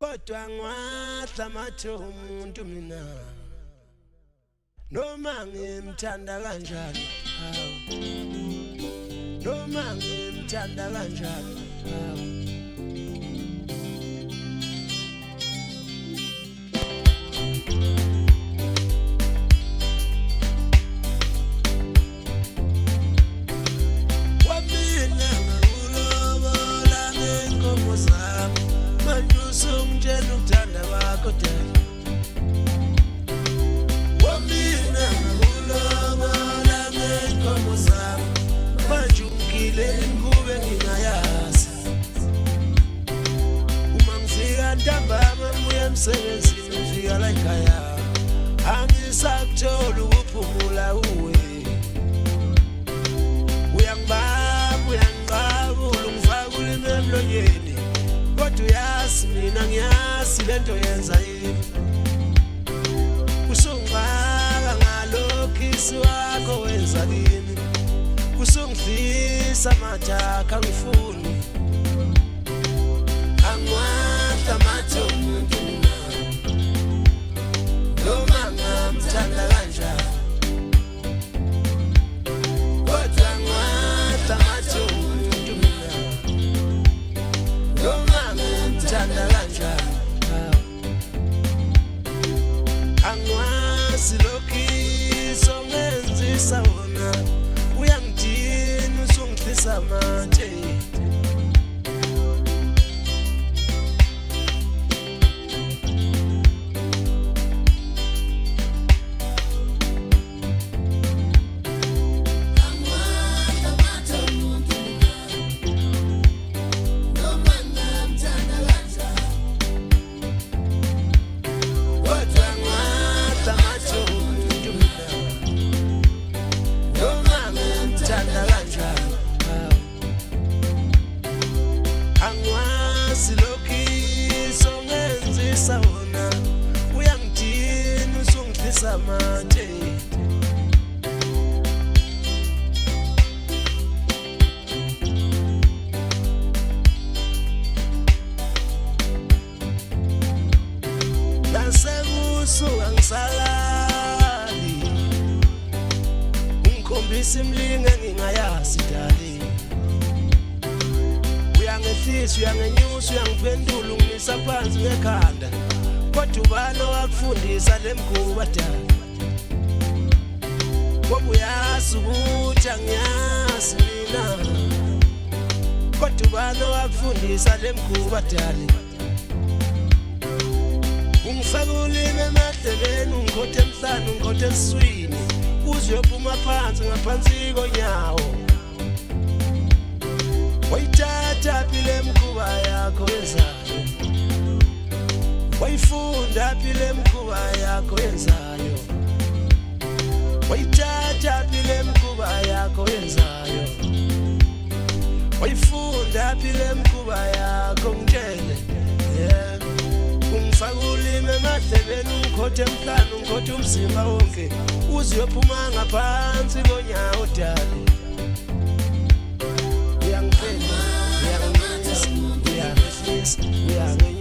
kodwa ngwadla mathe umuntu mina noma ngimthanda kanjani hawu noma ngimthanda kanjani hawu Emsebenzini ufika la ekhaya angisakuthola ukuphumula uwe uyangiqabula ungifakula emlonyeni kodwa uyazi mina ngiyazi lento yenza yini usungifaka ngalokho isiwakho wenza kimi usungifisa mathakha ngifuni angwadla mathe umuntu mthanda kanjani kodwa ngwadla mathe umuntu mina noma ngimthanda kanjani angwazi lokhiso ngenzisa wona uyangidina usungihlisa manje manje nasekusuka ngisalali ungikhombisa imlinge ngingayazi dali uyangehlisa uyangenyusa uyangiphendula ungisa phansi ngekhanda kodwa ubani owakufundisa lemkhuba dala ngoba uyazi ukuthi angiyazi mina kodwa ubani owakufundisa lemkhuba dala ungifaka ulimi emadlebeni ungikhotha emhlane ungikhotha esiswini uze uyophuma phansi ngaphansi konyawo wayithatha phi lemkhuba yakho yenzayo wayifunda phi lemkhuba yakho yenzayo wayithatha phi lemkhuba yakho yenzayo wayifunda phi lemkhuba yakho ngitshele ungifaka ulimi emadlebeni ungikhotha emhlane ungikhotha umzimba wonke uze uyophuma ngaphansi konyawo dali uyangiphendula uyangehlisa